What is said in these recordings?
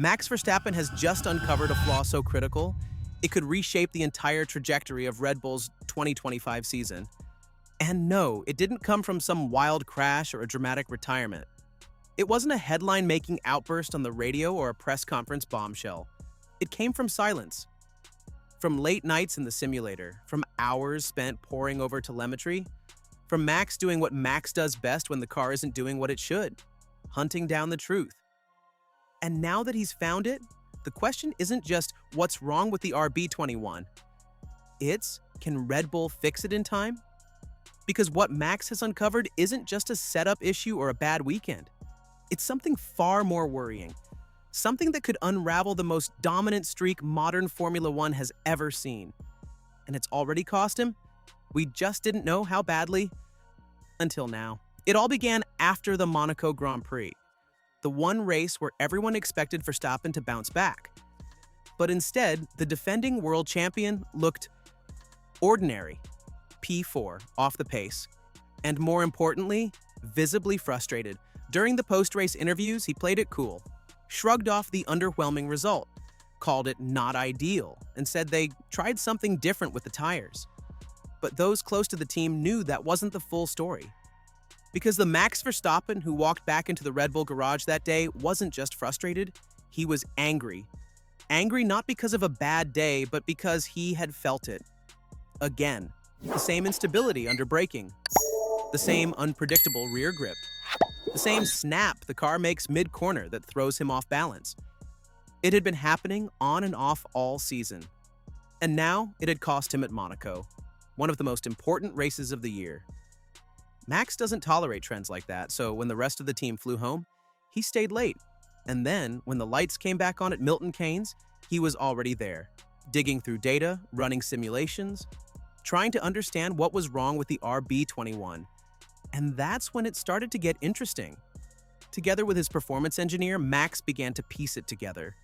Max Verstappen has just uncovered a flaw so critical, it could reshape the entire trajectory of Red Bull's 2025 season. And no, it didn't come from some wild crash or a dramatic retirement. It wasn't a headline-making outburst on the radio or a press conference bombshell. It came from silence. From late nights in the simulator, from hours spent poring over telemetry, from Max doing what Max does best when the car isn't doing what it should, hunting down the truth. And now that he's found it, the question isn't just what's wrong with the RB21. It's, can Red Bull fix it in time? Because what Max has uncovered isn't just a setup issue or a bad weekend. It's something far more worrying. Something that could unravel the most dominant streak modern Formula One has ever seen. And it's already cost him. We just didn't know how badly until now. It all began after the Monaco Grand Prix, the one race where everyone expected Verstappen to bounce back. But instead, the defending world champion looked ordinary, P4, off the pace, and more importantly, visibly frustrated. During the post-race interviews, he played it cool, shrugged off the underwhelming result, called it not ideal, and said they tried something different with the tires. But those close to the team knew that wasn't the full story. Because the Max Verstappen who walked back into the Red Bull garage that day wasn't just frustrated, he was angry. Angry not because of a bad day, but because he had felt it. Again, the same instability under braking, the same unpredictable rear grip, the same snap the car makes mid-corner that throws him off balance. It had been happening on and off all season. And now it had cost him at Monaco, one of the most important races of the year. Max doesn't tolerate trends like that, so when the rest of the team flew home, he stayed late. And then, when the lights came back on at Milton Keynes, he was already there, digging through data, running simulations, trying to understand what was wrong with the RB21. And that's when it started to get interesting. Together with his performance engineer, Max began to piece it together.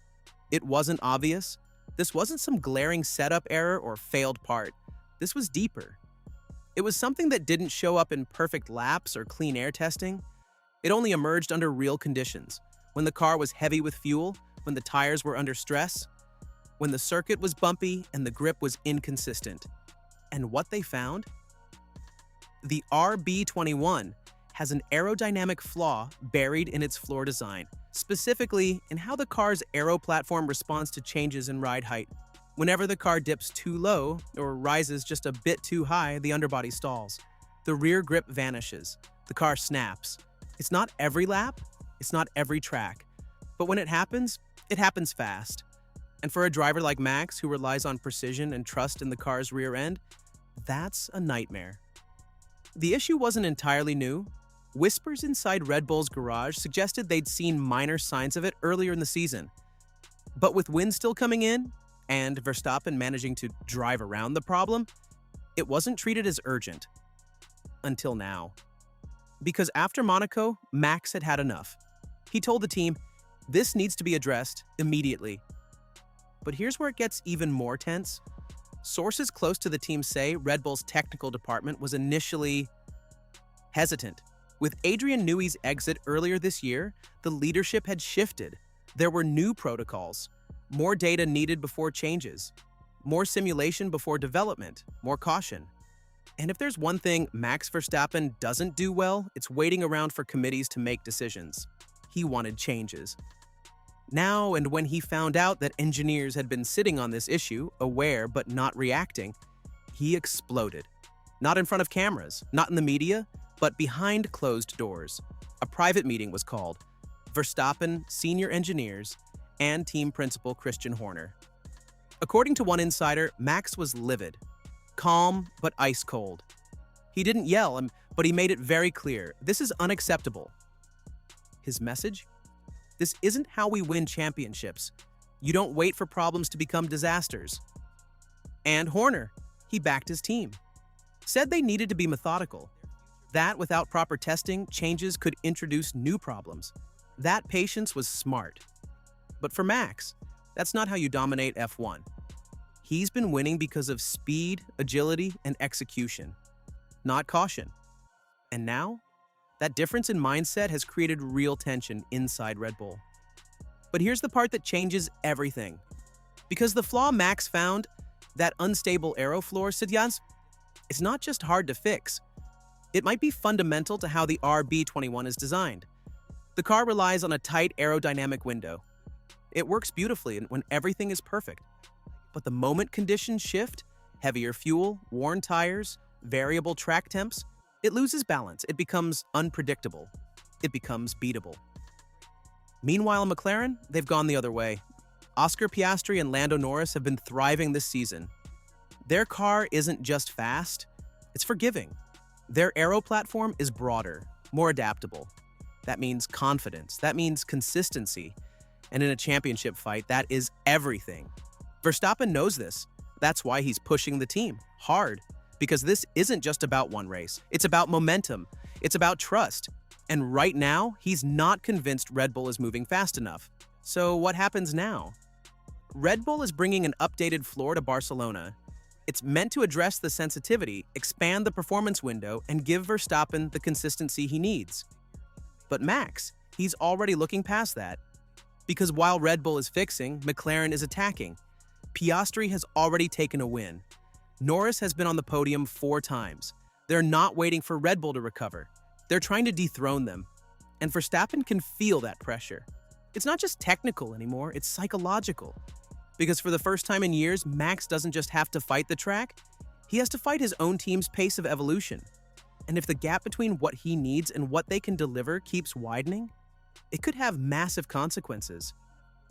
It wasn't obvious. This wasn't some glaring setup error or failed part. This was deeper. It was something that didn't show up in perfect laps or clean air testing. It only emerged under real conditions, when the car was heavy with fuel, when the tires were under stress, when the circuit was bumpy and the grip was inconsistent. And what they found? The RB21 has an aerodynamic flaw buried in its floor design, specifically in how the car's aero platform responds to changes in ride height. Whenever the car dips too low or rises just a bit too high, the underbody stalls. The rear grip vanishes. The car snaps. It's not every lap, it's not every track. But when it happens fast. And for a driver like Max, who relies on precision and trust in the car's rear end, that's a nightmare. The issue wasn't entirely new. Whispers inside Red Bull's garage suggested they'd seen minor signs of it earlier in the season. But with wind still coming in, and Verstappen managing to drive around the problem, it wasn't treated as urgent. Until now. Because after Monaco, Max had had enough. He told the team, this needs to be addressed immediately. But here's where it gets even more tense. Sources close to the team say Red Bull's technical department was initially hesitant. With Adrian Newey's exit earlier this year, the leadership had shifted. There were new protocols. More data needed before changes, more simulation before development, more caution. And if there's one thing Max Verstappen doesn't do well, it's waiting around for committees to make decisions. He wanted changes. Now, and when he found out that engineers had been sitting on this issue, aware but not reacting, he exploded. Not in front of cameras, not in the media, but behind closed doors. A private meeting was called. Verstappen, senior engineers, and team principal Christian Horner. According to one insider, Max was livid, calm but ice cold. He didn't yell, but he made it very clear, this is unacceptable. His message? This isn't how we win championships. You don't wait for problems to become disasters. And Horner, he backed his team. Said they needed to be methodical. That without proper testing, changes could introduce new problems. That patience was smart. But for Max, that's not how you dominate F1. He's been winning because of speed, agility, and execution, not caution. And now, that difference in mindset has created real tension inside Red Bull. But here's the part that changes everything. Because the flaw Max found, that unstable aerofloor, Sidyans, it's not just hard to fix. It might be fundamental to how the RB21 is designed. The car relies on a tight aerodynamic window. It works beautifully when everything is perfect. But the moment conditions shift, heavier fuel, worn tires, variable track temps, it loses balance. It becomes unpredictable. It becomes beatable. Meanwhile, McLaren, they've gone the other way. Oscar Piastri and Lando Norris have been thriving this season. Their car isn't just fast, it's forgiving. Their aero platform is broader, more adaptable. That means confidence. That means consistency. And in a championship fight, that is everything. Verstappen knows this. That's why he's pushing the team hard. Because this isn't just about one race. It's about momentum. It's about trust. And right now, he's not convinced Red Bull is moving fast enough. So what happens now? Red Bull is bringing an updated floor to Barcelona. It's meant to address the sensitivity, expand the performance window, and give Verstappen the consistency he needs. But Max, he's already looking past that. Because while Red Bull is fixing, McLaren is attacking. Piastri has already taken a win. Norris has been on the podium 4 times. They're not waiting for Red Bull to recover. They're trying to dethrone them. And Verstappen can feel that pressure. It's not just technical anymore, it's psychological. Because for the first time in years, Max doesn't just have to fight the track, he has to fight his own team's pace of evolution. And if the gap between what he needs and what they can deliver keeps widening, it could have massive consequences.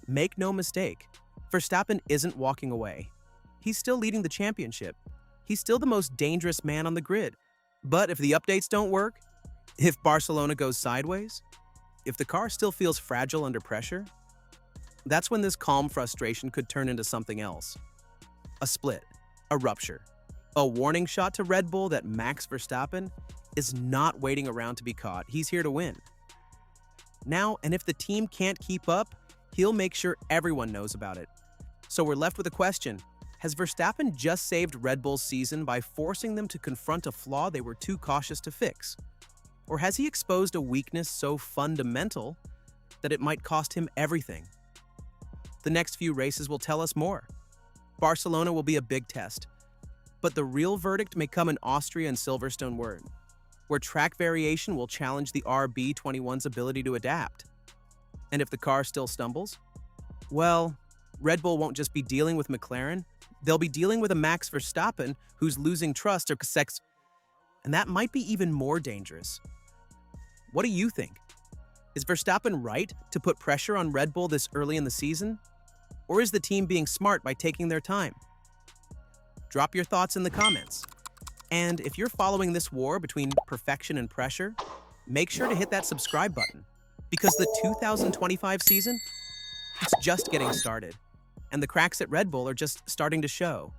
Make no mistake, Verstappen isn't walking away. He's still leading the championship. He's still the most dangerous man on the grid. But if the updates don't work, if Barcelona goes sideways, if the car still feels fragile under pressure, that's when this calm frustration could turn into something else. A split, a rupture, a warning shot to Red Bull that Max Verstappen is not waiting around to be caught. He's here to win. Now, and if the team can't keep up, he'll make sure everyone knows about it. So we're left with a question. Has Verstappen just saved Red Bull's season by forcing them to confront a flaw they were too cautious to fix? Or has he exposed a weakness so fundamental that it might cost him everything? The next few races will tell us more. Barcelona will be a big test, but the real verdict may come in Austria and Silverstone, where track variation will challenge the RB21's ability to adapt. And if the car still stumbles, well, Red Bull won't just be dealing with McLaren, they'll be dealing with a Max Verstappen who's losing trust or sex, and that might be even more dangerous. What do you think? Is Verstappen right to put pressure on Red Bull this early in the season? Or is the team being smart by taking their time? Drop your thoughts in the comments. And if you're following this war between perfection and pressure, make sure to hit that subscribe button, because the 2025 season, it's just getting started, and the cracks at Red Bull are just starting to show.